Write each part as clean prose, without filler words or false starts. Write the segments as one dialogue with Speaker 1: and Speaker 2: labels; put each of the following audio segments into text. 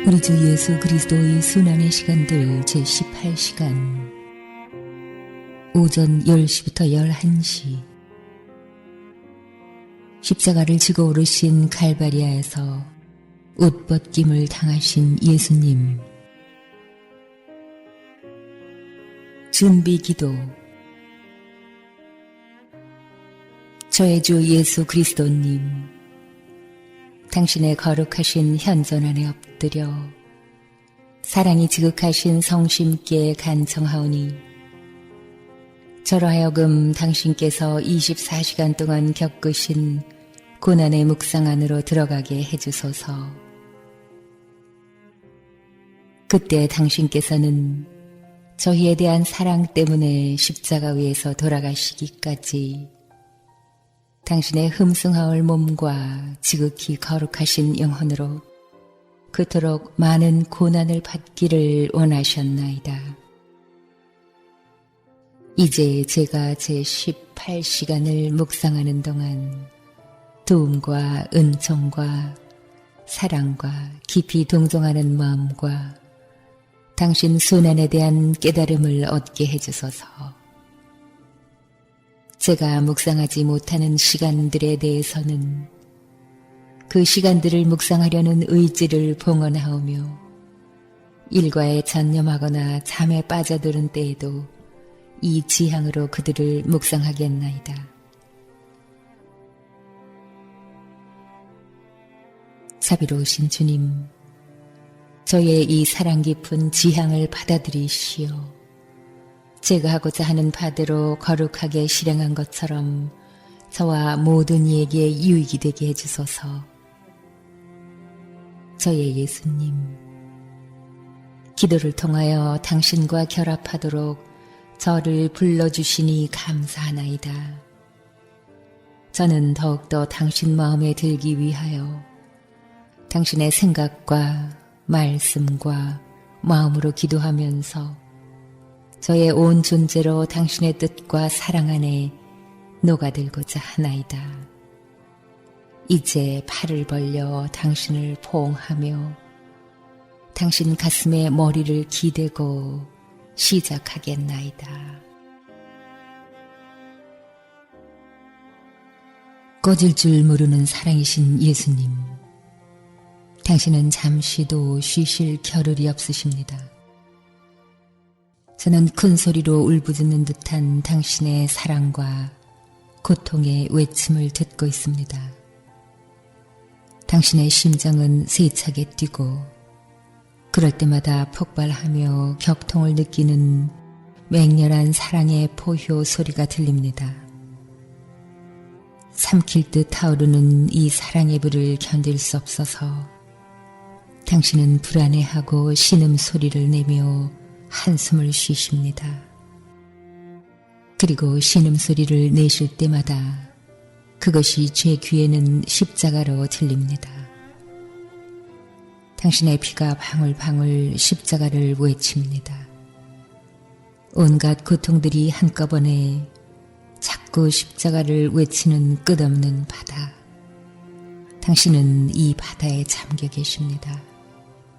Speaker 1: 우리 주 예수 그리스도의 순환의 시간들 제18시간 오전 10시부터 11시 십자가를 지고 오르신 갈바리아에서 옷벗김을 당하신 예수님. 준비기도. 저의 주 예수 그리스도님, 당신의 거룩하신 현존 안에 엎드려 사랑이 지극하신 성심께 간청하오니, 저로 하여금 당신께서 24시간 동안 겪으신 고난의 묵상 안으로 들어가게 해주소서. 그때 당신께서는 저희에 대한 사랑 때문에 십자가 위에서 돌아가시기까지 당신의 흠숭하올 몸과 지극히 거룩하신 영혼으로 그토록 많은 고난을 받기를 원하셨나이다. 이제 제가 제18시간을 묵상하는 동안 도움과 은총과 사랑과 깊이 동정하는 마음과 당신 순환에 대한 깨달음을 얻게 해주소서. 제가 묵상하지 못하는 시간들에 대해서는 그 시간들을 묵상하려는 의지를 봉헌하오며 일과에 전념하거나 잠에 빠져드는 때에도 이 지향으로 그들을 묵상하겠나이다. 자비로우신 주님, 저의 이 사랑 깊은 지향을 받아들이시오. 제가 하고자 하는 바대로 거룩하게 실행한 것처럼 저와 모든 이에게 유익이 되게 해주소서. 저의 예수님, 기도를 통하여 당신과 결합하도록 저를 불러주시니 감사하나이다. 저는 더욱더 당신 마음에 들기 위하여 당신의 생각과 말씀과 마음으로 기도하면서 저의 온 존재로 당신의 뜻과 사랑 안에 녹아들고자 하나이다. 이제 팔을 벌려 당신을 포옹하며 당신 가슴에 머리를 기대고 시작하겠나이다. 꺼질 줄 모르는 사랑이신 예수님, 당신은 잠시도 쉬실 겨를이 없으십니다. 저는 큰 소리로 울부짖는 듯한 당신의 사랑과 고통의 외침을 듣고 있습니다. 당신의 심장은 세차게 뛰고 그럴 때마다 폭발하며 격통을 느끼는 맹렬한 사랑의 포효 소리가 들립니다. 삼킬 듯 타오르는 이 사랑의 불을 견딜 수 없어서 당신은 불안해하고 신음소리를 내며 한숨을 쉬십니다. 그리고 신음소리를 내쉴 때마다 그것이 제 귀에는 십자가로 들립니다. 당신의 피가 방울방울 십자가를 외칩니다. 온갖 고통들이 한꺼번에 자꾸 십자가를 외치는 끝없는 바다. 당신은 이 바다에 잠겨 계십니다.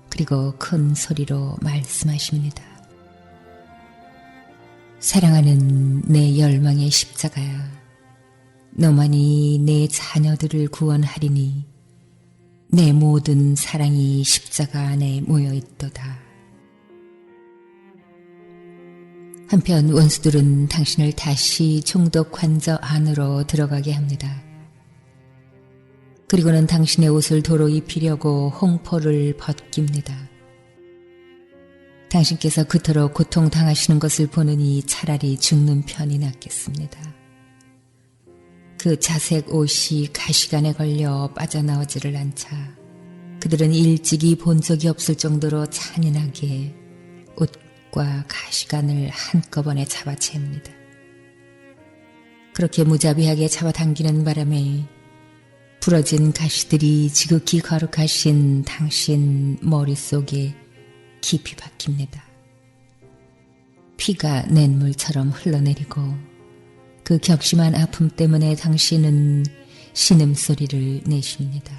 Speaker 1: 그리고 큰 소리로 말씀하십니다. 사랑하는 내 열망의 십자가야, 너만이 내 자녀들을 구원하리니 내 모든 사랑이 십자가 안에 모여있도다. 한편 원수들은 당신을 다시 총독 관저 안으로 들어가게 합니다. 그리고는 당신의 옷을 도로 입히려고 홍포를 벗깁니다. 당신께서 그토록 고통당하시는 것을 보느니 차라리 죽는 편이 낫겠습니다. 그 자색 옷이 가시관에 걸려 빠져나오지를 않자 그들은 일찍이 본 적이 없을 정도로 잔인하게 옷과 가시관을 한꺼번에 잡아챕니다. 그렇게 무자비하게 잡아당기는 바람에 부러진 가시들이 지극히 거룩하신 당신 머릿속에 깊이 박힙니다. 피가 냇물처럼 흘러내리고 그 격심한 아픔 때문에 당신은 신음소리를 내십니다.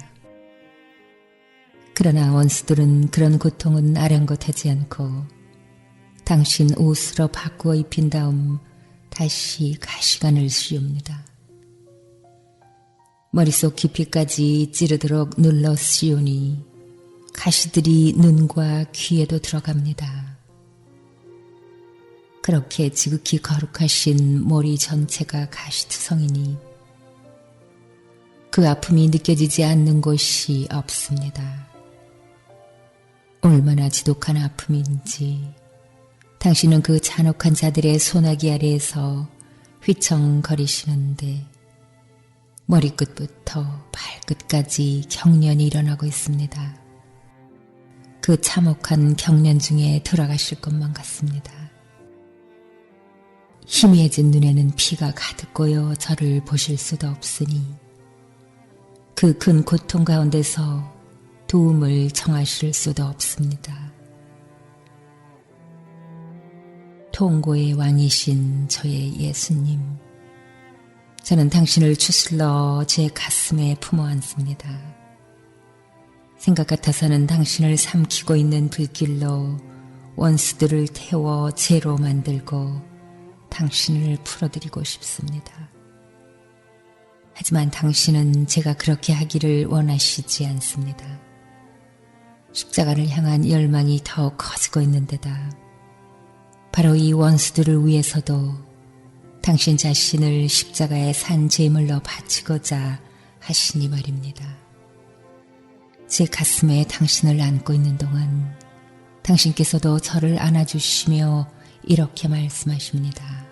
Speaker 1: 그러나 원수들은 그런 고통은 아랑곳하지 않고 당신 옷으로 바꾸어 입힌 다음 다시 가시관을 씌웁니다. 머릿속 깊이까지 찌르도록 눌러 씌우니 가시들이 눈과 귀에도 들어갑니다. 그렇게 지극히 거룩하신 머리 전체가 가시투성이니 그 아픔이 느껴지지 않는 곳이 없습니다. 얼마나 지독한 아픔인지 당신은 그 잔혹한 자들의 소나기 아래에서 휘청거리시는데 머리끝부터 발끝까지 경련이 일어나고 있습니다. 그 참혹한 경련 중에 돌아가실 것만 같습니다. 희미해진 눈에는 피가 가득 고여 저를 보실 수도 없으니 그 큰 고통 가운데서 도움을 청하실 수도 없습니다. 통고의 왕이신 저의 예수님, 저는 당신을 추슬러 제 가슴에 품어 안습니다. 생각 같아서는 당신을 삼키고 있는 불길로 원수들을 태워 죄로 만들고 당신을 풀어드리고 싶습니다. 하지만 당신은 제가 그렇게 하기를 원하시지 않습니다. 십자가를 향한 열망이 더 커지고 있는 데다 바로 이 원수들을 위해서도 당신 자신을 십자가에 산 제물로 바치고자 하시니 말입니다. 제 가슴에 당신을 안고 있는 동안 당신께서도 저를 안아주시며 이렇게 말씀하십니다.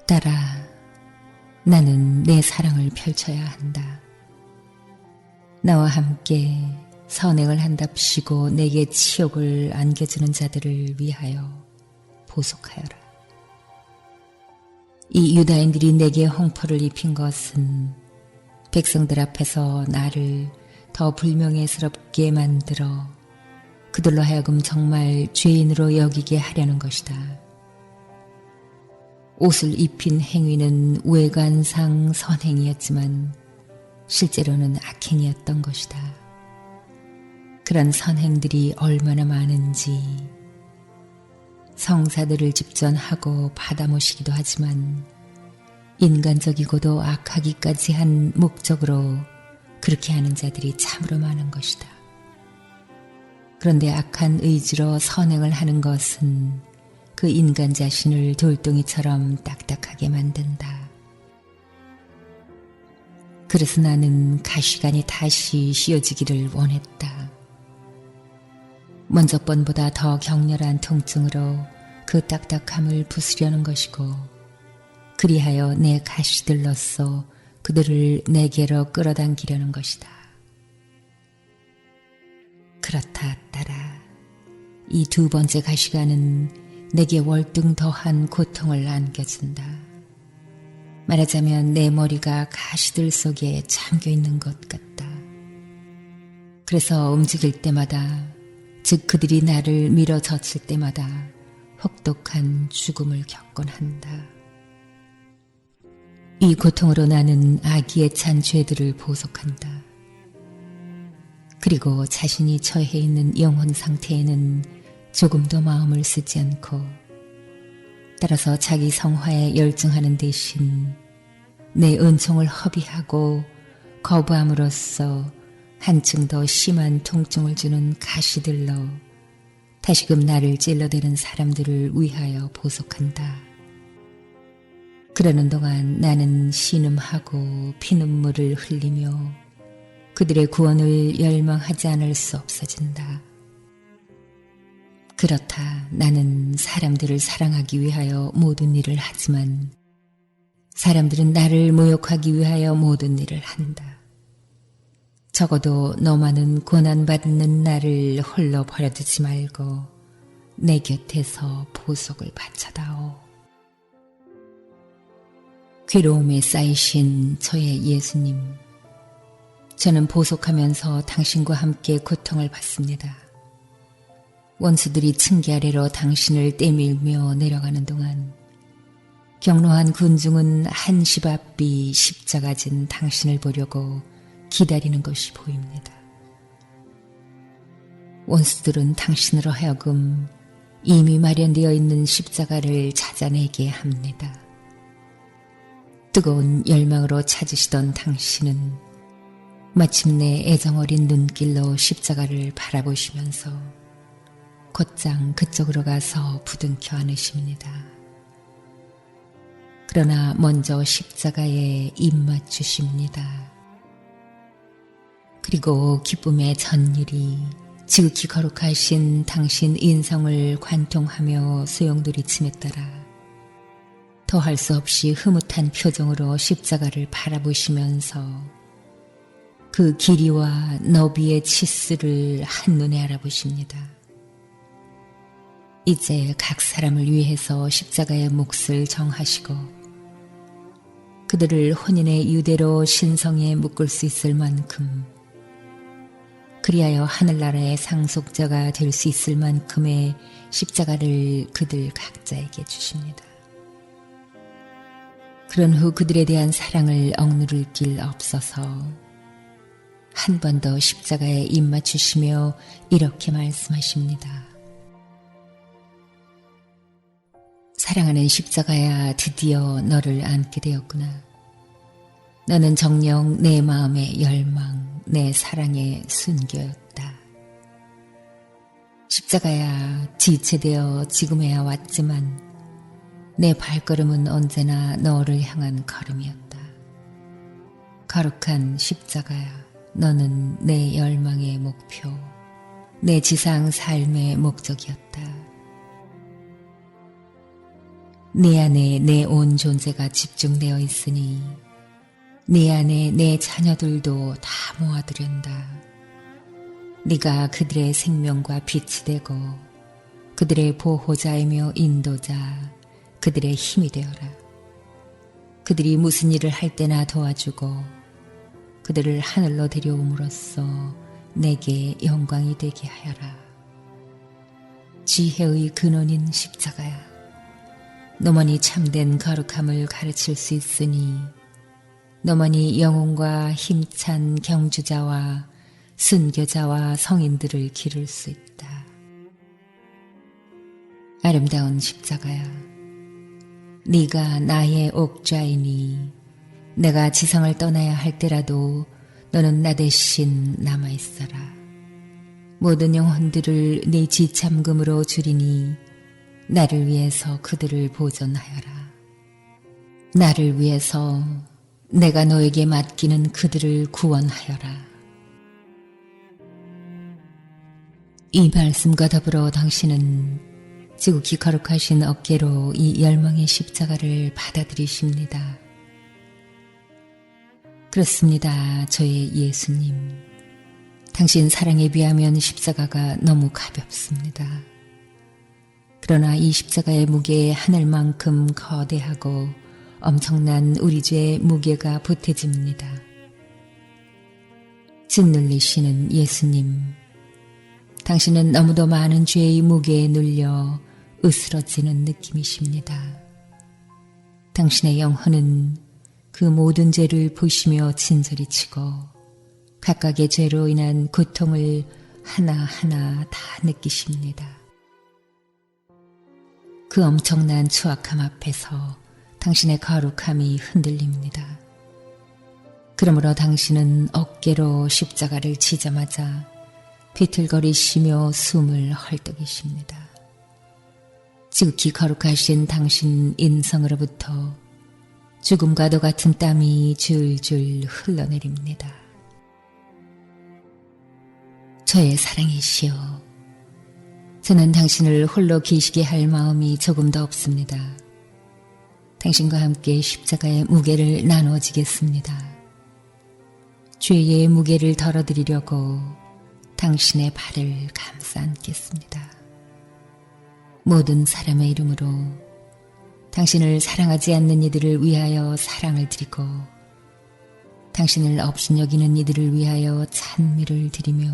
Speaker 1: 딸아, 나는 내 사랑을 펼쳐야 한다. 나와 함께 선행을 한답시고 내게 치욕을 안겨주는 자들을 위하여 보속하여라. 이 유다인들이 내게 홍포를 입힌 것은 백성들 앞에서 나를 더 불명예스럽게 만들어 그들로 하여금 정말 죄인으로 여기게 하려는 것이다. 옷을 입힌 행위는 외관상 선행이었지만 실제로는 악행이었던 것이다. 그런 선행들이 얼마나 많은지 성사들을 집전하고 받아 모시기도 하지만 인간적이고도 악하기까지 한 목적으로 그렇게 하는 자들이 참으로 많은 것이다. 그런데 악한 의지로 선행을 하는 것은 그 인간 자신을 돌덩이처럼 딱딱하게 만든다. 그래서 나는 가시관이 다시 씌워지기를 원했다. 먼저 번보다 더 격렬한 통증으로 그 딱딱함을 부수려는 것이고 그리하여 내 가시들로서 그들을 내게로 끌어당기려는 것이다. 그렇다, 딸아. 이 두 번째 가시관은 내게 월등 더한 고통을 안겨준다. 말하자면 내 머리가 가시들 속에 잠겨있는 것 같다. 그래서 움직일 때마다, 즉 그들이 나를 밀어젖힐 때마다 혹독한 죽음을 겪곤 한다. 이 고통으로 나는 악의에 찬 죄들을 보속한다. 그리고 자신이 처해 있는 영혼 상태에는 조금도 마음을 쓰지 않고 따라서 자기 성화에 열중하는 대신 내 은총을 허비하고 거부함으로써 한층 더 심한 통증을 주는 가시들로 다시금 나를 찔러대는 사람들을 위하여 보속한다. 그러는 동안 나는 신음하고 피눈물을 흘리며 그들의 구원을 열망하지 않을 수 없어진다. 그렇다, 나는 사람들을 사랑하기 위하여 모든 일을 하지만 사람들은 나를 모욕하기 위하여 모든 일을 한다. 적어도 너만은 고난받는 나를 홀로 버려두지 말고 내 곁에서 보속을 바쳐다오. 괴로움에 쌓이신 저의 예수님, 저는 보속하면서 당신과 함께 고통을 받습니다. 원수들이 층계 아래로 당신을 떼밀며 내려가는 동안 경로한 군중은 한시바삐 십자가 진 당신을 보려고 기다리는 것이 보입니다. 원수들은 당신으로 하여금 이미 마련되어 있는 십자가를 찾아내게 합니다. 뜨거운 열망으로 찾으시던 당신은 마침내 애정어린 눈길로 십자가를 바라보시면서 곧장 그쪽으로 가서 부둥켜 안으십니다. 그러나 먼저 십자가에 입맞추십니다. 그리고 기쁨의 전율이 지극히 거룩하신 당신 인성을 관통하며 소용돌이침에 따라 더할 수 없이 흐뭇한 표정으로 십자가를 바라보시면서 그 길이와 너비의 치수를 한눈에 알아보십니다. 이제 각 사람을 위해서 십자가의 몫을 정하시고 그들을 혼인의 유대로 신성에 묶을 수 있을 만큼 그리하여 하늘나라의 상속자가 될 수 있을 만큼의 십자가를 그들 각자에게 주십니다. 그런 후 그들에 대한 사랑을 억누를 길 없어서 한 번 더 십자가에 입맞추시며 이렇게 말씀하십니다. 사랑하는 십자가야, 드디어 너를 안게 되었구나. 너는 정녕 내 마음의 열망, 내 사랑의 순교였다. 십자가야, 지체되어 지금에야 왔지만 내 발걸음은 언제나 너를 향한 걸음이었다. 거룩한 십자가야, 너는 내 열망의 목표, 내 지상 삶의 목적이었다. 내 안에 내 온 존재가 집중되어 있으니 네 안에 내 자녀들도 다 모아두련다. 네가 그들의 생명과 빛이 되고 그들의 보호자이며 인도자, 그들의 힘이 되어라. 그들이 무슨 일을 할 때나 도와주고 그들을 하늘로 데려옴으로써 내게 영광이 되게 하여라. 지혜의 근원인 십자가야, 너만이 참된 거룩함을 가르칠 수 있으니 너만이 영혼과 힘찬 경주자와 순교자와 성인들을 기를 수 있다. 아름다운 십자가야, 네가 나의 옥좌이니 내가 지상을 떠나야 할 때라도 너는 나 대신 남아있어라. 모든 영혼들을 네 지참금으로 주리니 나를 위해서 그들을 보존하여라. 나를 위해서 내가 너에게 맡기는 그들을 구원하여라. 이 말씀과 더불어 당신은 지극히 거룩하신 어깨로 이 열망의 십자가를 받아들이십니다. 그렇습니다, 저의 예수님. 당신 사랑에 비하면 십자가가 너무 가볍습니다. 그러나 이 십자가의 무게에 하늘만큼 거대하고 엄청난 우리 죄의 무게가 보태집니다. 짓눌리시는 예수님, 당신은 너무도 많은 죄의 무게에 눌려 으스러지는 느낌이십니다. 당신의 영혼은 그 모든 죄를 보시며 진저리 치고 각각의 죄로 인한 고통을 하나하나 다 느끼십니다. 그 엄청난 추악함 앞에서 당신의 거룩함이 흔들립니다. 그러므로 당신은 어깨로 십자가를 지자마자 비틀거리시며 숨을 헐떡이십니다. 지극히 거룩하신 당신 인성으로부터 죽음과도 같은 땀이 줄줄 흘러내립니다. 저의 사랑이시여, 저는 당신을 홀로 계시게 할 마음이 조금도 없습니다. 당신과 함께 십자가의 무게를 나누어지겠습니다. 죄의 무게를 덜어드리려고 당신의 발을 감싸 안겠습니다. 모든 사람의 이름으로 당신을 사랑하지 않는 이들을 위하여 사랑을 드리고 당신을 업신여기는 이들을 위하여 찬미를 드리며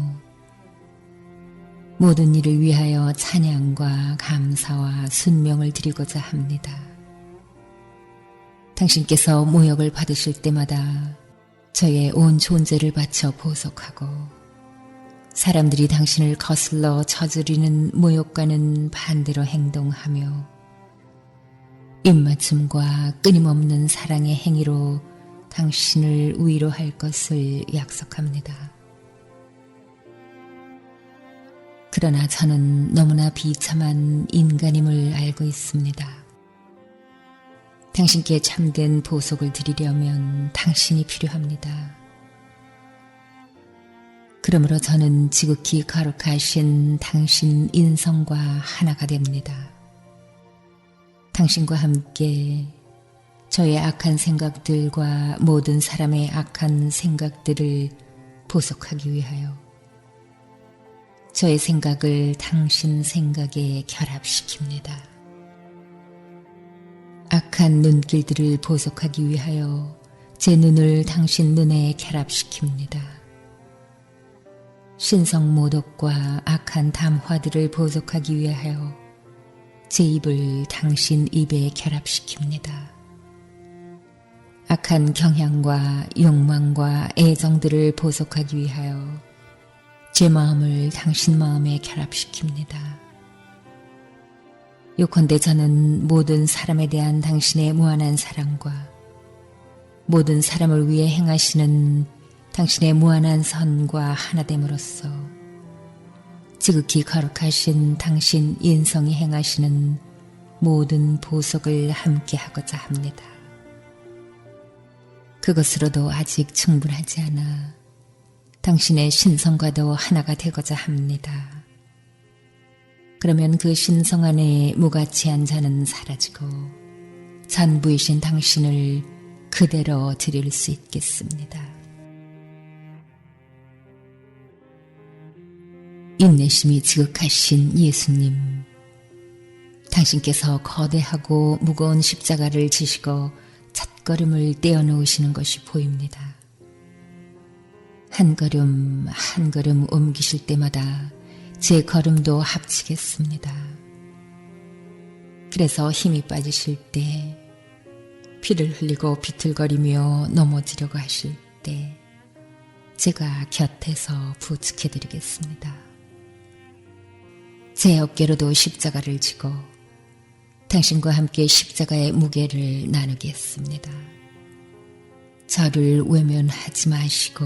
Speaker 1: 모든 일을 위하여 찬양과 감사와 순명을 드리고자 합니다. 당신께서 모욕을 받으실 때마다 저의 온 존재를 바쳐 보속하고 사람들이 당신을 거슬러 저지르는 모욕과는 반대로 행동하며 입맞춤과 끊임없는 사랑의 행위로 당신을 위로할 것을 약속합니다. 그러나 저는 너무나 비참한 인간임을 알고 있습니다. 당신께 참된 보속을 드리려면 당신이 필요합니다. 그러므로 저는 지극히 거룩하신 당신 인성과 하나가 됩니다. 당신과 함께 저의 악한 생각들과 모든 사람의 악한 생각들을 보속하기 위하여 저의 생각을 당신 생각에 결합시킵니다. 악한 눈길들을 보속하기 위하여 제 눈을 당신 눈에 결합시킵니다. 신성모독과 악한 담화들을 보속하기 위하여 제 입을 당신 입에 결합시킵니다. 악한 경향과 욕망과 애정들을 보속하기 위하여 제 마음을 당신 마음에 결합시킵니다. 요컨대 저는 모든 사람에 대한 당신의 무한한 사랑과 모든 사람을 위해 행하시는 당신의 무한한 선과 하나됨으로써 지극히 거룩하신 당신 인성이 행하시는 모든 보속을 함께하고자 합니다. 그것으로도 아직 충분하지 않아 당신의 신성과도 하나가 되고자 합니다. 그러면 그 신성 안에 무가치한 자는 사라지고 전부이신 당신을 그대로 드릴 수 있겠습니다. 인내심이 지극하신 예수님, 당신께서 거대하고 무거운 십자가를 지시고 첫걸음을 떼어놓으시는 것이 보입니다. 한 걸음 한 걸음 옮기실 때마다 제 걸음도 합치겠습니다. 그래서 힘이 빠지실 때, 피를 흘리고 비틀거리며 넘어지려고 하실 때 제가 곁에서 부축해드리겠습니다. 제 어깨로도 십자가를 지고 당신과 함께 십자가의 무게를 나누겠습니다. 저를 외면하지 마시고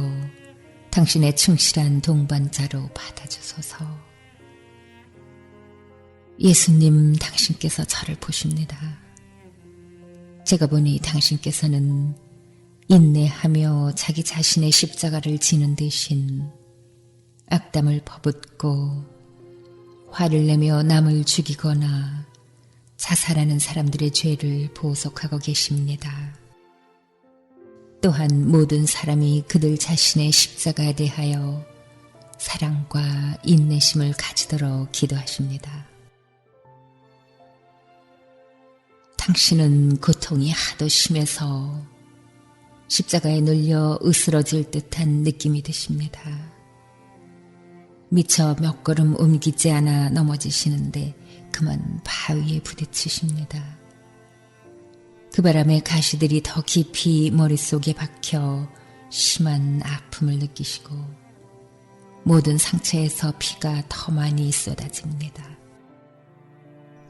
Speaker 1: 당신의 충실한 동반자로 받아주소서. 예수님, 당신께서 저를 보십니다. 제가 보니 당신께서는 인내하며 자기 자신의 십자가를 지는 대신 악담을 퍼붓고 화를 내며 남을 죽이거나 자살하는 사람들의 죄를 보속하고 계십니다. 또한 모든 사람이 그들 자신의 십자가에 대하여 사랑과 인내심을 가지도록 기도하십니다. 당신은 고통이 하도 심해서 십자가에 눌려 으스러질 듯한 느낌이 드십니다. 미처 몇 걸음 옮기지 않아 넘어지시는데 그만 바위에 부딪히십니다. 그 바람에 가시들이 더 깊이 머릿속에 박혀 심한 아픔을 느끼시고 모든 상처에서 피가 더 많이 쏟아집니다.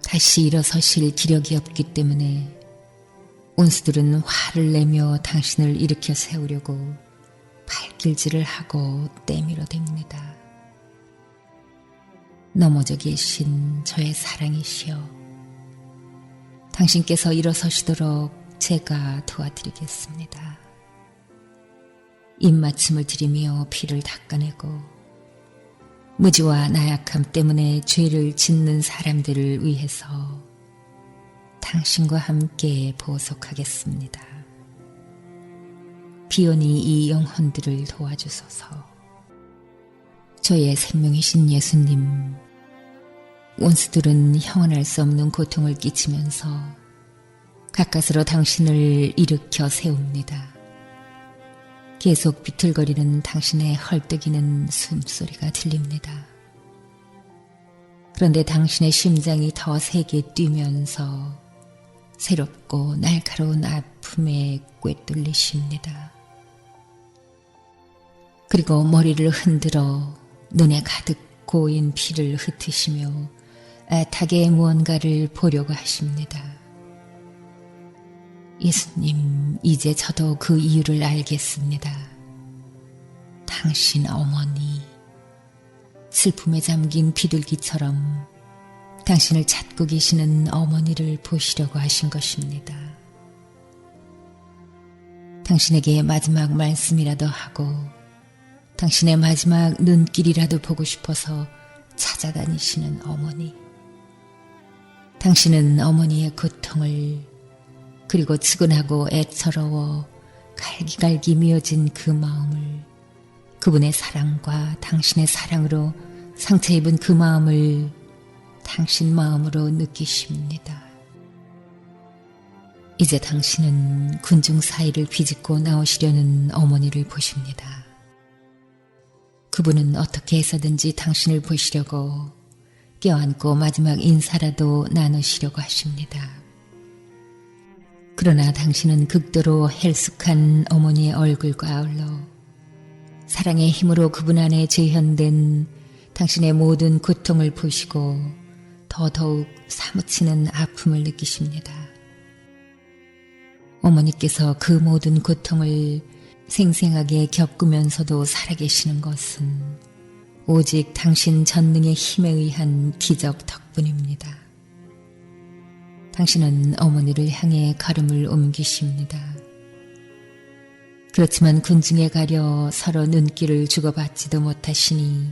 Speaker 1: 다시 일어서실 기력이 없기 때문에 온수들은 화를 내며 당신을 일으켜 세우려고 발길질을 하고 때밀어댑니다. 넘어져 계신 저의 사랑이시여, 당신께서 일어서시도록 제가 도와드리겠습니다. 입맞춤을 드리며 피를 닦아내고 무지와 나약함 때문에 죄를 짓는 사람들을 위해서 당신과 함께 보속하겠습니다. 비오니 이 영혼들을 도와주소서. 저의 생명이신 예수님, 원수들은 형언할 수 없는 고통을 끼치면서 가까스로 당신을 일으켜 세웁니다. 계속 비틀거리는 당신의 헐떡이는 숨소리가 들립니다. 그런데 당신의 심장이 더 세게 뛰면서 새롭고 날카로운 아픔에 꿰뚫리십니다. 그리고 머리를 흔들어 눈에 가득 고인 피를 흩으시며 애타게 무언가를 보려고 하십니다. 예수님, 이제 저도 그 이유를 알겠습니다. 당신 어머니, 슬픔에 잠긴 비둘기처럼 당신을 찾고 계시는 어머니를 보시려고 하신 것입니다. 당신에게 마지막 말씀이라도 하고 당신의 마지막 눈길이라도 보고 싶어서 찾아다니시는 어머니. 당신은 어머니의 고통을, 그리고 측은하고 애처로워 갈기갈기 미어진 그 마음을, 그분의 사랑과 당신의 사랑으로 상처 입은 그 마음을 당신 마음으로 느끼십니다. 이제 당신은 군중 사이를 비집고 나오시려는 어머니를 보십니다. 그분은 어떻게 해서든지 당신을 보시려고 껴안고 마지막 인사라도 나누시려고 하십니다. 그러나 당신은 극도로 헬쑥한 어머니의 얼굴과 아울러 사랑의 힘으로 그분 안에 재현된 당신의 모든 고통을 보시고 더더욱 사무치는 아픔을 느끼십니다. 어머니께서 그 모든 고통을 생생하게 겪으면서도 살아계시는 것은 오직 당신 전능의 힘에 의한 기적 덕분입니다. 당신은 어머니를 향해 걸음을 옮기십니다. 그렇지만 군중에 가려 서로 눈길을 주고받지도 못하시니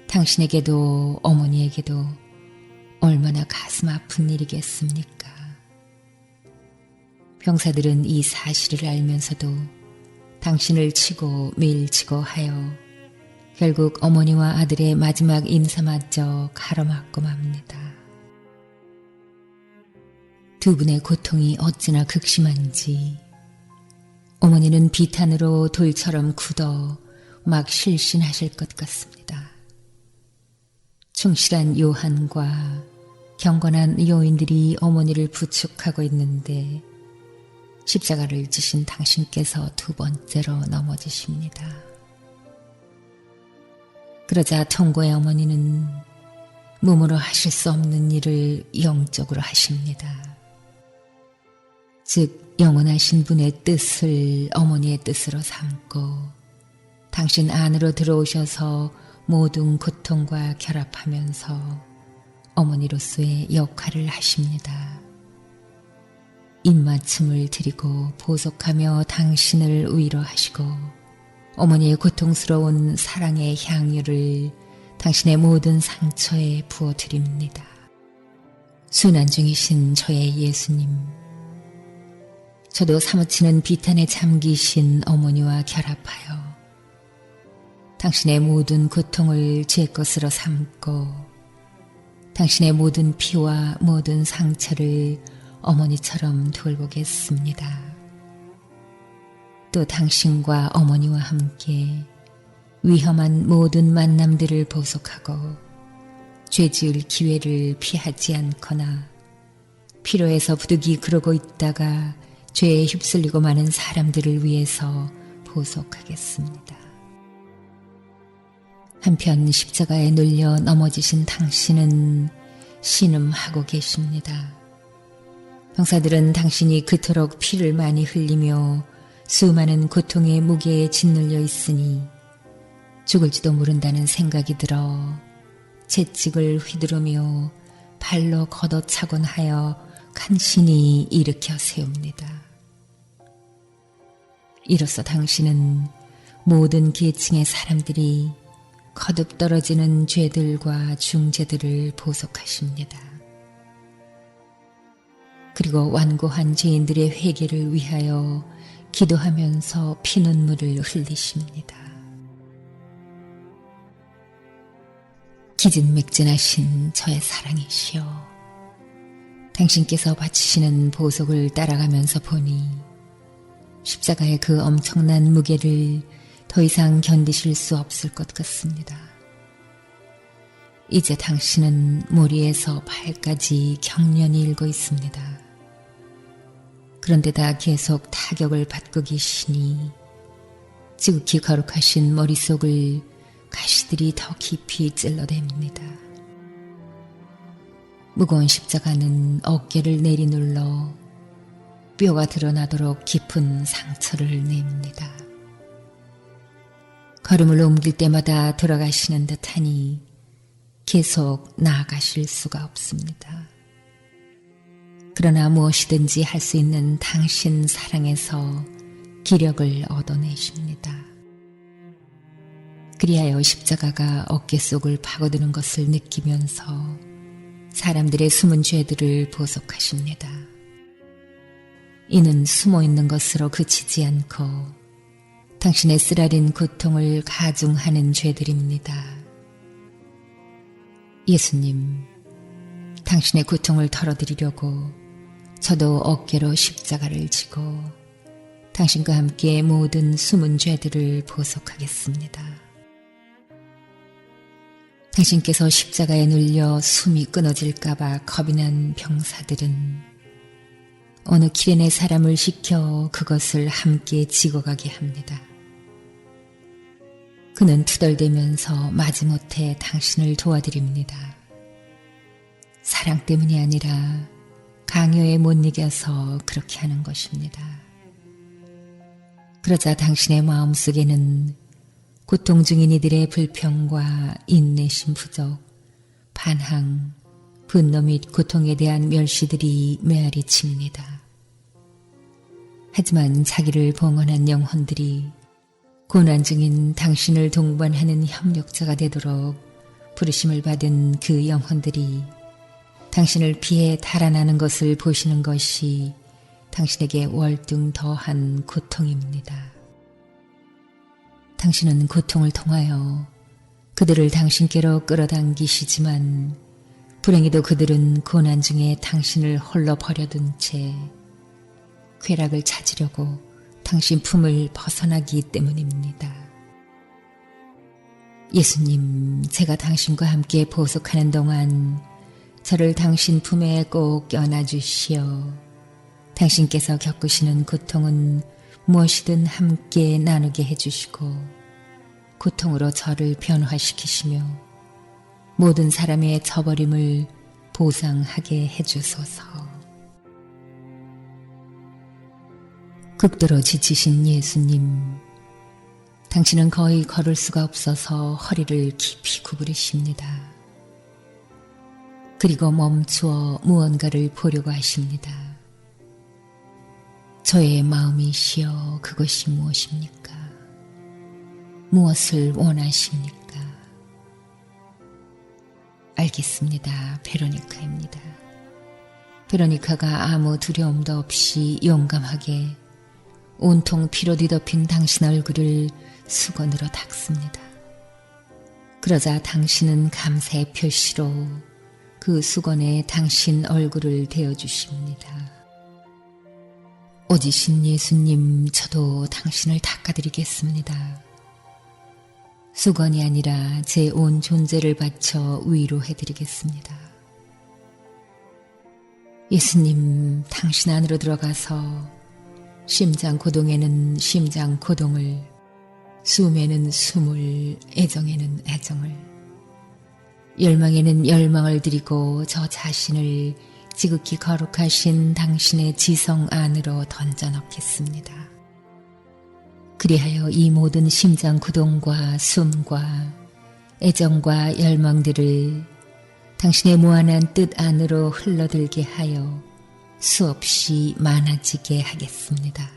Speaker 1: 당신에게도 어머니에게도 얼마나 가슴 아픈 일이겠습니까? 병사들은 이 사실을 알면서도 당신을 치고 밀치고 하여 결국 어머니와 아들의 마지막 인사마저 가로막고 맙니다. 두 분의 고통이 어찌나 극심한지 어머니는 비탄으로 돌처럼 굳어 막 실신하실 것 같습니다. 충실한 요한과 경건한 요인들이 어머니를 부축하고 있는데 십자가를 지신 당신께서 두 번째로 넘어지십니다. 그러자 통고의 어머니는 몸으로 하실 수 없는 일을 영적으로 하십니다. 즉 영원하신 분의 뜻을 어머니의 뜻으로 삼고 당신 안으로 들어오셔서 모든 고통과 결합하면서 어머니로서의 역할을 하십니다. 입맞춤을 드리고 보속하며 당신을 위로하시고 어머니의 고통스러운 사랑의 향유를 당신의 모든 상처에 부어드립니다. 순환 중이신 저의 예수님, 저도 사무치는 비탄에 잠기신 어머니와 결합하여 당신의 모든 고통을 제 것으로 삼고 당신의 모든 피와 모든 상처를 어머니처럼 돌보겠습니다. 또 당신과 어머니와 함께 위험한 모든 만남들을 보속하고 죄 지을 기회를 피하지 않거나 필요해서 부득이 그러고 있다가 죄에 휩쓸리고 마는 사람들을 위해서 보속하겠습니다. 한편 십자가에 눌려 넘어지신 당신은 신음하고 계십니다. 병사들은 당신이 그토록 피를 많이 흘리며 수많은 고통의 무게에 짓눌려 있으니 죽을지도 모른다는 생각이 들어 채찍을 휘두르며 발로 걷어차곤 하여 간신히 일으켜 세웁니다. 이로써 당신은 모든 계층의 사람들이 거듭 떨어지는 죄들과 중죄들을 보속하십니다. 그리고 완고한 죄인들의 회개를 위하여 기도하면서 피눈물을 흘리십니다. 기진맥진하신 저의 사랑이시여, 당신께서 바치시는 보속을 따라가면서 보니 십자가의 그 엄청난 무게를 더 이상 견디실 수 없을 것 같습니다. 이제 당신은 머리에서 발까지 경련이 일고 있습니다. 그런데다 계속 타격을 받고 계시니 지극히 거룩하신 머릿속을 가시들이 더 깊이 찔러댑니다. 무거운 십자가는 어깨를 내리눌러 뼈가 드러나도록 깊은 상처를 냅니다. 걸음을 옮길 때마다 돌아가시는 듯하니 계속 나아가실 수가 없습니다. 그러나 무엇이든지 할 수 있는 당신 사랑에서 기력을 얻어내십니다. 그리하여 십자가가 어깨 속을 파고드는 것을 느끼면서 사람들의 숨은 죄들을 보속하십니다. 이는 숨어있는 것으로 그치지 않고 당신의 쓰라린 고통을 가중하는 죄들입니다. 예수님, 당신의 고통을 털어드리려고 저도 어깨로 십자가를 지고 당신과 함께 모든 숨은 죄들을 보속하겠습니다. 당신께서 십자가에 눌려 숨이 끊어질까봐 겁이 난 병사들은 어느 키렌의 사람을 시켜 그것을 함께 지고 가게 합니다. 그는 투덜대면서 마지못해 당신을 도와드립니다. 사랑 때문이 아니라 강요에 못 이겨서 그렇게 하는 것입니다. 그러자 당신의 마음속에는 고통 중인 이들의 불평과 인내심 부족, 반항, 분노 및 고통에 대한 멸시들이 메아리 칩니다. 하지만 자기를 봉헌한 영혼들이 고난 중인 당신을 동반하는 협력자가 되도록 부르심을 받은 그 영혼들이 당신을 피해 달아나는 것을 보시는 것이 당신에게 월등 더한 고통입니다. 당신은 고통을 통하여 그들을 당신께로 끌어당기시지만 불행히도 그들은 고난 중에 당신을 홀로 버려둔 채 쾌락을 찾으려고 당신 품을 벗어나기 때문입니다. 예수님, 제가 당신과 함께 보속하는 동안 저를 당신 품에 꼭 껴안아주시어 당신께서 겪으시는 고통은 무엇이든 함께 나누게 해주시고 고통으로 저를 변화시키시며 모든 사람의 저버림을 보상하게 해주소서. 극도로 지치신 예수님, 당신은 거의 걸을 수가 없어서 허리를 깊이 구부리십니다. 그리고 멈추어 무언가를 보려고 하십니다. 저의 마음이시여, 그것이 무엇입니까? 무엇을 원하십니까? 알겠습니다. 베로니카입니다. 베로니카가 아무 두려움도 없이 용감하게 온통 피로 뒤덮인 당신 얼굴을 수건으로 닦습니다. 그러자 당신은 감사의 표시로 그 수건에 당신 얼굴을 대어주십니다. 오지신 예수님, 저도 당신을 닦아드리겠습니다. 수건이 아니라 제 온 존재를 바쳐 위로해드리겠습니다. 예수님, 당신 안으로 들어가서 심장 고동에는 심장 고동을, 숨에는 숨을, 애정에는 애정을, 열망에는 열망을 드리고 저 자신을 지극히 거룩하신 당신의 지성 안으로 던져넣겠습니다. 그리하여 이 모든 심장 구동과 숨과 애정과 열망들을 당신의 무한한 뜻 안으로 흘러들게 하여 수없이 많아지게 하겠습니다.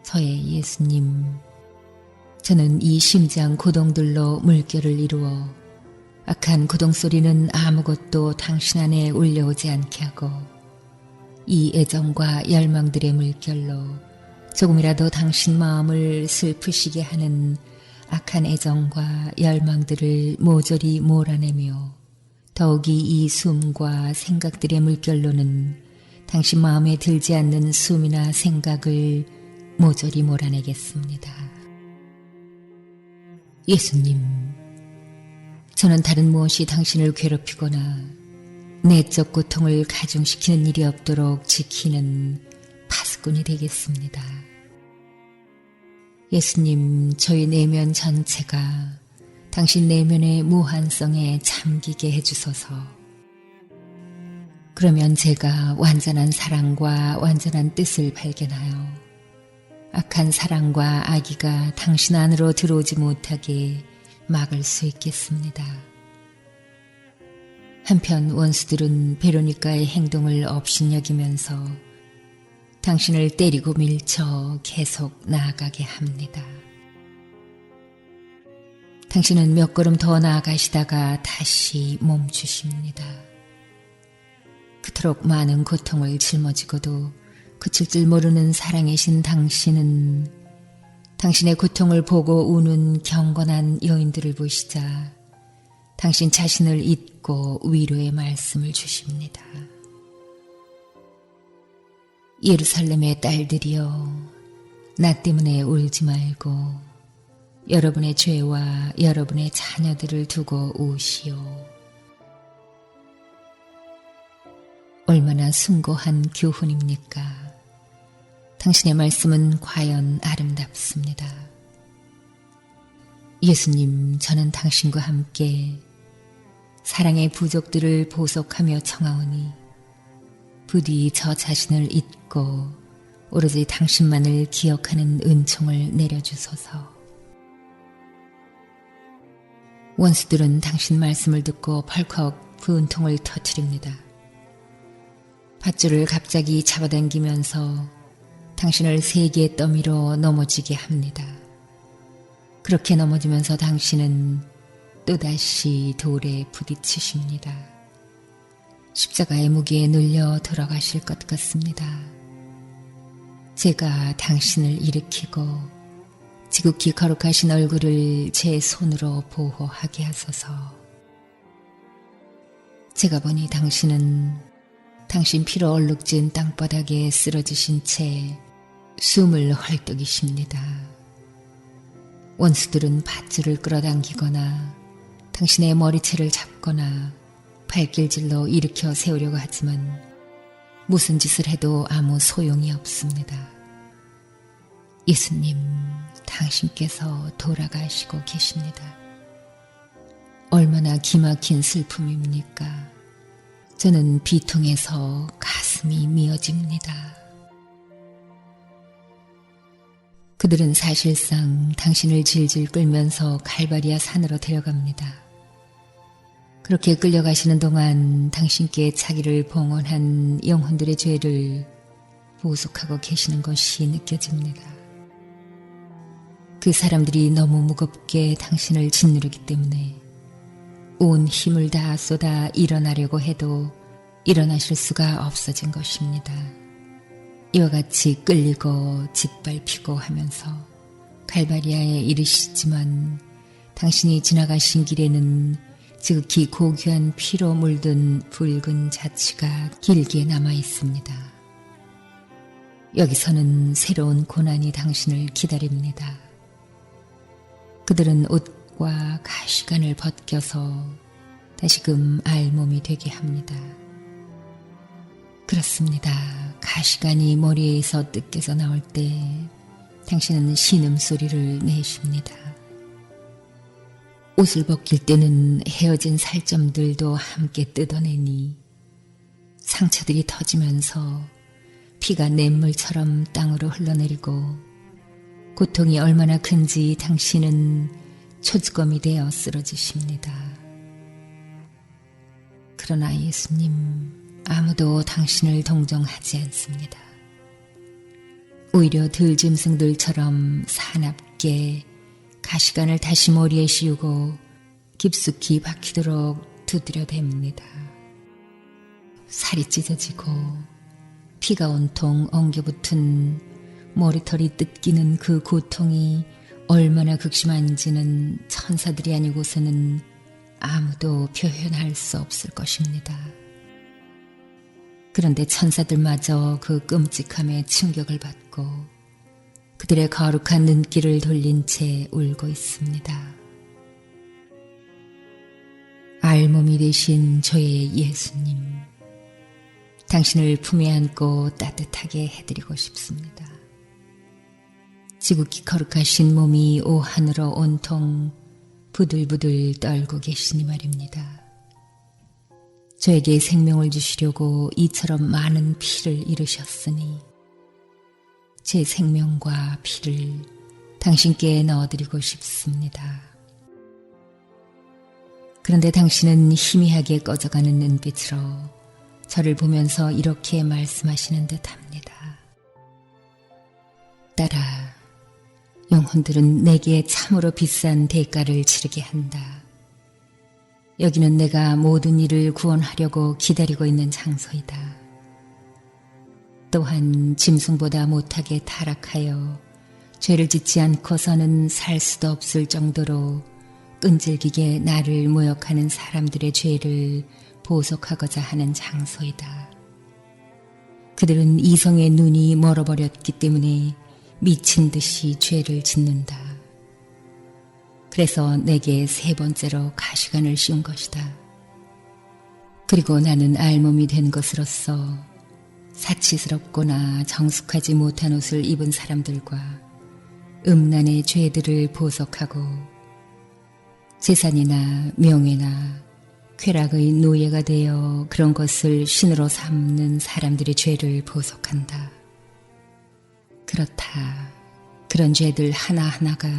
Speaker 1: 저의 예수님, 저는 이 심장 고동들로 물결을 이루어 악한 고동소리는 아무것도 당신 안에 울려오지 않게 하고 이 애정과 열망들의 물결로 조금이라도 당신 마음을 슬프시게 하는 악한 애정과 열망들을 모조리 몰아내며 더욱이 이 숨과 생각들의 물결로는 당신 마음에 들지 않는 숨이나 생각을 모조리 몰아내겠습니다. 예수님, 저는 다른 무엇이 당신을 괴롭히거나 내적 고통을 가중시키는 일이 없도록 지키는 파수꾼이 되겠습니다. 예수님, 저희 내면 전체가 당신 내면의 무한성에 잠기게 해주소서. 그러면 제가 완전한 사랑과 완전한 뜻을 발견하여 악한 사랑과 악의가 당신 안으로 들어오지 못하게 막을 수 있겠습니다. 한편 원수들은 베로니카의 행동을 업신여기면서 당신을 때리고 밀쳐 계속 나아가게 합니다. 당신은 몇 걸음 더 나아가시다가 다시 멈추십니다. 그토록 많은 고통을 짊어지고도 그칠 줄 모르는 사랑의 신 당신은 당신의 고통을 보고 우는 경건한 여인들을 보시자 당신 자신을 잊고 위로의 말씀을 주십니다. 예루살렘의 딸들이여, 나 때문에 울지 말고 여러분의 죄와 여러분의 자녀들을 두고 우시오. 얼마나 숭고한 교훈입니까? 당신의 말씀은 과연 아름답습니다. 예수님, 저는 당신과 함께 사랑의 부족들을 보속하며 청하오니 부디 저 자신을 잊고 오로지 당신만을 기억하는 은총을 내려주소서. 원수들은 당신 말씀을 듣고 벌컥 분통을 터뜨립니다. 밧줄을 갑자기 잡아당기면서 당신을 세계의 더미로 넘어지게 합니다. 그렇게 넘어지면서 당신은 또다시 돌에 부딪히십니다. 십자가의 무게에 눌려 들어가실 것 같습니다. 제가 당신을 일으키고 지극히 거룩하신 얼굴을 제 손으로 보호하게 하소서. 제가 보니 당신은 당신 피로 얼룩진 땅바닥에 쓰러지신 채 숨을 헐떡이십니다. 원수들은 밧줄을 끌어당기거나 당신의 머리채를 잡거나 발길질로 일으켜 세우려고 하지만 무슨 짓을 해도 아무 소용이 없습니다. 예수님, 당신께서 돌아가시고 계십니다. 얼마나 기막힌 슬픔입니까? 저는 비통해서 가슴이 미어집니다. 그들은 사실상 당신을 질질 끌면서 갈바리아 산으로 데려갑니다. 그렇게 끌려가시는 동안 당신께 자기를 봉헌한 영혼들의 죄를 보속하고 계시는 것이 느껴집니다. 그 사람들이 너무 무겁게 당신을 짓누르기 때문에 온 힘을 다 쏟아 일어나려고 해도 일어나실 수가 없어진 것입니다. 이와 같이 끌리고 짓밟히고 하면서 갈바리아에 이르시지만 당신이 지나가신 길에는 지극히 고귀한 피로 물든 붉은 자취가 길게 남아 있습니다. 여기서는 새로운 고난이 당신을 기다립니다. 그들은 옷과 가시관을 벗겨서 다시금 알몸이 되게 합니다. 그렇습니다. 가시관이 머리에서 뜯겨서 나올 때 당신은 신음소리를 내십니다. 옷을 벗길 때는 헤어진 살점들도 함께 뜯어내니 상처들이 터지면서 피가 냇물처럼 땅으로 흘러내리고 고통이 얼마나 큰지 당신은 초주검이 되어 쓰러지십니다. 그러나 예수님, 아무도 당신을 동정하지 않습니다. 오히려 들짐승들처럼 사납게 가시관을 다시 머리에 씌우고 깊숙이 박히도록 두드려댑니다. 살이 찢어지고 피가 온통 엉겨붙은 머리털이 뜯기는 그 고통이 얼마나 극심한지는 천사들이 아니고서는 아무도 표현할 수 없을 것입니다. 그런데 천사들마저 그 끔찍함에 충격을 받고 그들의 거룩한 눈길을 돌린 채 울고 있습니다. 알몸이 되신 저의 예수님, 당신을 품에 안고 따뜻하게 해드리고 싶습니다. 지극히 거룩하신 몸이 오한으로 온통 부들부들 떨고 계시니 말입니다. 저에게 생명을 주시려고 이처럼 많은 피를 잃으셨으니 제 생명과 피를 당신께 넣어드리고 싶습니다. 그런데 당신은 희미하게 꺼져가는 눈빛으로 저를 보면서 이렇게 말씀하시는 듯합니다. 딸아, 영혼들은 내게 참으로 비싼 대가를 치르게 한다. 여기는 내가 모든 일을 구원하려고 기다리고 있는 장소이다. 또한 짐승보다 못하게 타락하여 죄를 짓지 않고서는 살 수도 없을 정도로 끈질기게 나를 모욕하는 사람들의 죄를 보속하고자 하는 장소이다. 그들은 이성의 눈이 멀어버렸기 때문에 미친 듯이 죄를 짓는다. 그래서 내게 세 번째로 가시관을 씌운 것이다. 그리고 나는 알몸이 된 것으로서 사치스럽거나 정숙하지 못한 옷을 입은 사람들과 음란의 죄들을 보속하고 재산이나 명예나 쾌락의 노예가 되어 그런 것을 신으로 삼는 사람들의 죄를 보속한다. 그렇다. 그런 죄들 하나하나가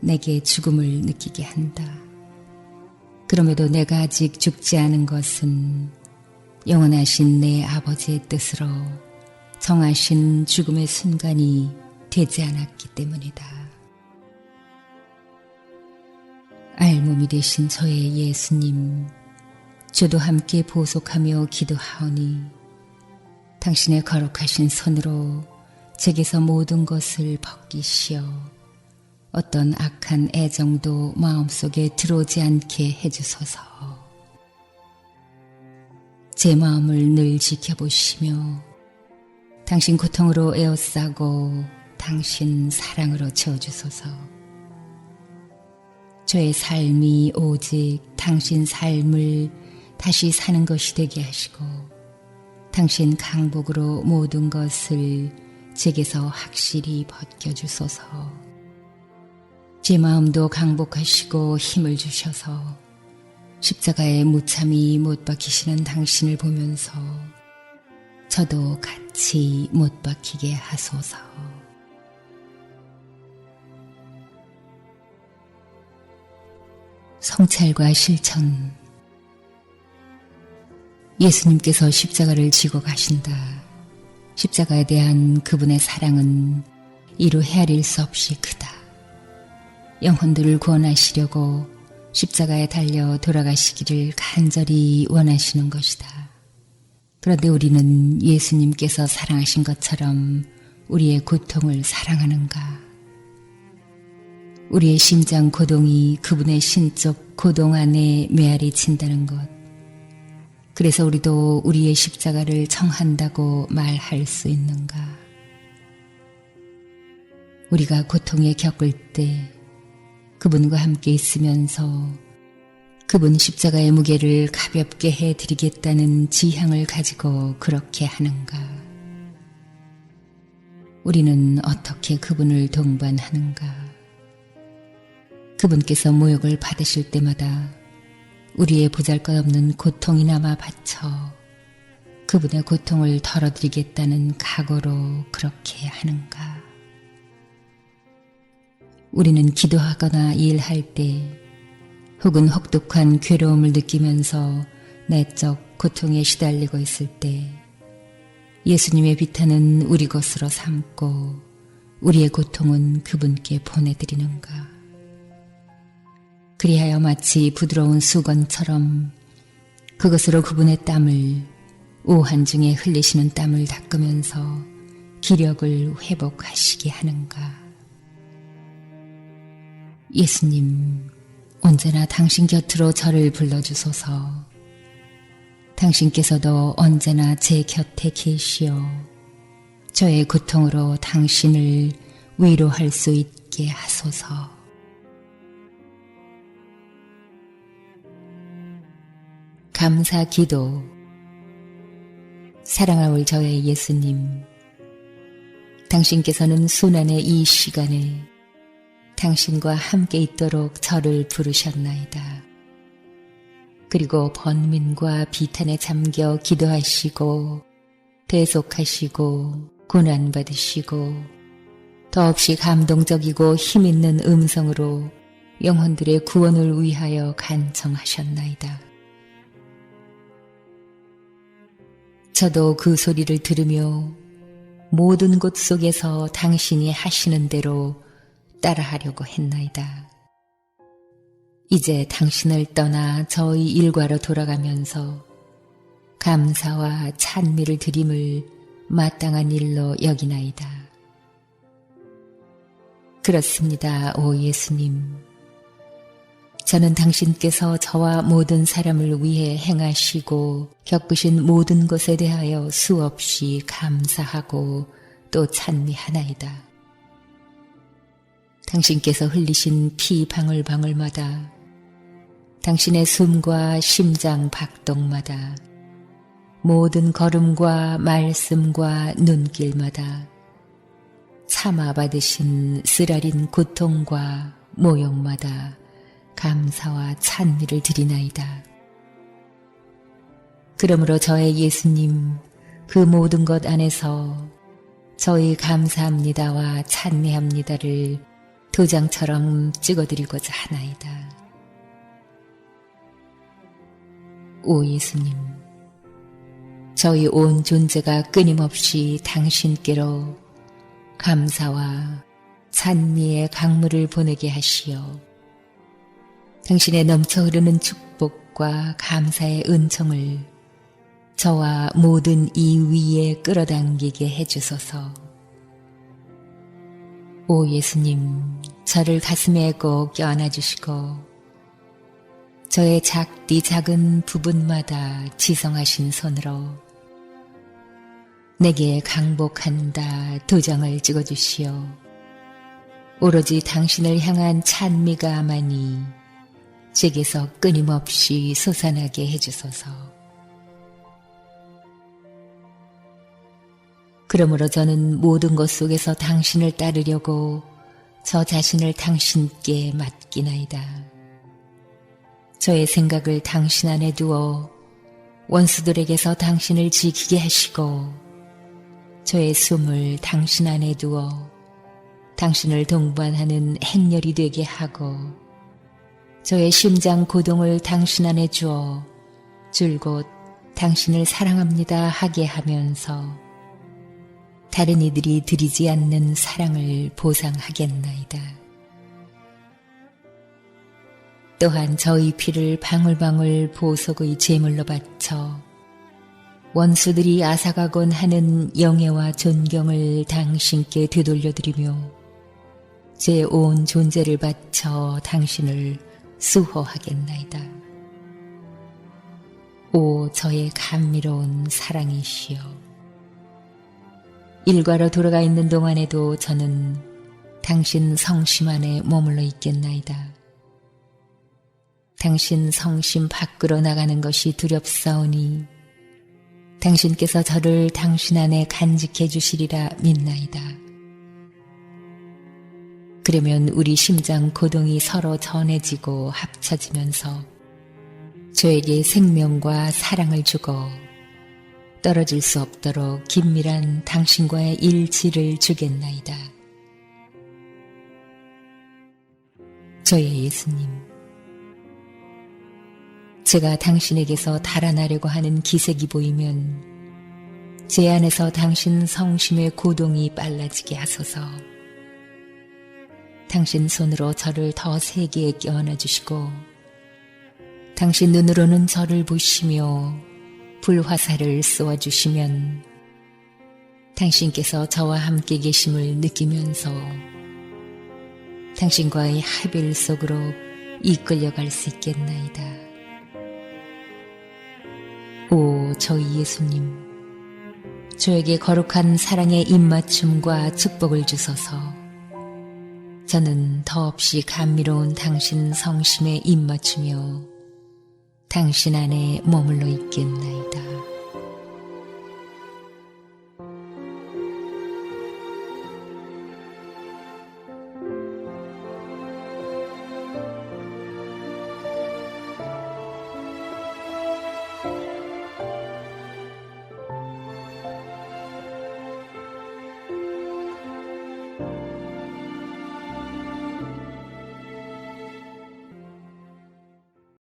Speaker 1: 내게 죽음을 느끼게 한다. 그럼에도 내가 아직 죽지 않은 것은 영원하신 내 아버지의 뜻으로 정하신 죽음의 순간이 되지 않았기 때문이다. 알몸이 되신 저의 예수님, 저도 함께 보속하며 기도하오니 당신의 거룩하신 손으로 제게서 모든 것을 벗기시어 어떤 악한 애정도 마음속에 들어오지 않게 해주소서. 제 마음을 늘 지켜보시며 당신 고통으로 에워싸고 당신 사랑으로 채워주소서. 저의 삶이 오직 당신 삶을 다시 사는 것이 되게 하시고 당신 강복으로 모든 것을 제게서 확실히 벗겨주소서. 제 마음도 강복하시고 힘을 주셔서 십자가에 무참히 못 박히시는 당신을 보면서 저도 같이 못 박히게 하소서. 성찰과 실천. 예수님께서 십자가를 지고 가신다. 십자가에 대한 그분의 사랑은 이루 헤아릴 수 없이 크다. 영혼들을 구원하시려고 십자가에 달려 돌아가시기를 간절히 원하시는 것이다. 그런데 우리는 예수님께서 사랑하신 것처럼 우리의 고통을 사랑하는가? 우리의 심장 고동이 그분의 신적 고동 안에 메아리 친다는 것. 그래서 우리도 우리의 십자가를 청한다고 말할 수 있는가? 우리가 고통에 겪을 때 그분과 함께 있으면서 그분 십자가의 무게를 가볍게 해드리겠다는 지향을 가지고 그렇게 하는가? 우리는 어떻게 그분을 동반하는가? 그분께서 모욕을 받으실 때마다 우리의 보잘것없는 고통이나마 바쳐 그분의 고통을 덜어드리겠다는 각오로 그렇게 하는가? 우리는 기도하거나 일할 때 혹은 혹독한 괴로움을 느끼면서 내적 고통에 시달리고 있을 때 예수님의 비탄은 우리 것으로 삼고 우리의 고통은 그분께 보내드리는가? 그리하여 마치 부드러운 수건처럼 그것으로 그분의 땀을 오한 중에 흘리시는 땀을 닦으면서 기력을 회복하시게 하는가? 예수님, 언제나 당신 곁으로 저를 불러주소서. 당신께서도 언제나 제 곁에 계시어 저의 고통으로 당신을 위로할 수 있게 하소서. 감사 기도. 사랑하올 저의 예수님, 당신께서는 순환의 이 시간에 당신과 함께 있도록 저를 부르셨나이다. 그리고 번민과 비탄에 잠겨 기도하시고 대속하시고 고난받으시고 더없이 감동적이고 힘있는 음성으로 영혼들의 구원을 위하여 간청하셨나이다. 저도 그 소리를 들으며 모든 곳 속에서 당신이 하시는 대로 따라하려고 했나이다. 이제 당신을 떠나 저희 일과로 돌아가면서 감사와 찬미를 드림을 마땅한 일로 여기나이다. 그렇습니다, 오 예수님. 저는 당신께서 저와 모든 사람을 위해 행하시고 겪으신 모든 것에 대하여 수없이 감사하고 또 찬미하나이다. 당신께서 흘리신 피 방울방울마다, 당신의 숨과 심장 박동마다, 모든 걸음과 말씀과 눈길마다 참아받으신 쓰라린 고통과 모욕마다 감사와 찬미를 드리나이다. 그러므로 저의 예수님, 그 모든 것 안에서 저희 감사합니다와 찬미합니다를 도장처럼 찍어드리고자 하나이다. 오 예수님, 저희 온 존재가 끊임없이 당신께로 감사와 찬미의 강물을 보내게 하시어 당신의 넘쳐 흐르는 축복과 감사의 은총을 저와 모든 이 위에 끌어당기게 해주소서. 오 예수님, 저를 가슴에 꼭 껴안아주시고 저의 작디 작은 부분마다 지성하신 손으로 내게 강복한다 도장을 찍어주시오. 오로지 당신을 향한 찬미가만이 제게서 끊임없이 솟아나게 해주소서. 그러므로 저는 모든 것 속에서 당신을 따르려고 저 자신을 당신께 맡기나이다. 저의 생각을 당신 안에 두어 원수들에게서 당신을 지키게 하시고 저의 숨을 당신 안에 두어 당신을 동반하는 행렬이 되게 하고 저의 심장 고동을 당신 안에 주어 줄곧 당신을 사랑합니다 하게 하면서 다른 이들이 드리지 않는 사랑을 보상하겠나이다. 또한 저희 피를 방울방울 보석의 제물로 바쳐 원수들이 앗아가곤 하는 영예와 존경을 당신께 되돌려드리며 제 온 존재를 바쳐 당신을 수호하겠나이다. 오 저의 감미로운 사랑이시여, 일과로 돌아가 있는 동안에도 저는 당신 성심 안에 머물러 있겠나이다. 당신 성심 밖으로 나가는 것이 두렵사오니 당신께서 저를 당신 안에 간직해 주시리라 믿나이다. 그러면 우리 심장 고동이 서로 전해지고 합쳐지면서 저에게 생명과 사랑을 주고 떨어질 수 없도록 긴밀한 당신과의 일치를 주겠나이다. 저의 예수님, 제가 당신에게서 달아나려고 하는 기색이 보이면 제 안에서 당신 성심의 고동이 빨라지게 하소서. 당신 손으로 저를 더 세게 껴안아 주시고 당신 눈으로는 저를 보시며 불화살을 쏘아주시면 당신께서 저와 함께 계심을 느끼면서 당신과의 합일 속으로 이끌려갈 수 있겠나이다. 오 저희 예수님, 저에게 거룩한 사랑의 입맞춤과 축복을 주소서. 저는 더없이 감미로운 당신 성심에 입맞추며 당신 안에 머물러 있겠나이다.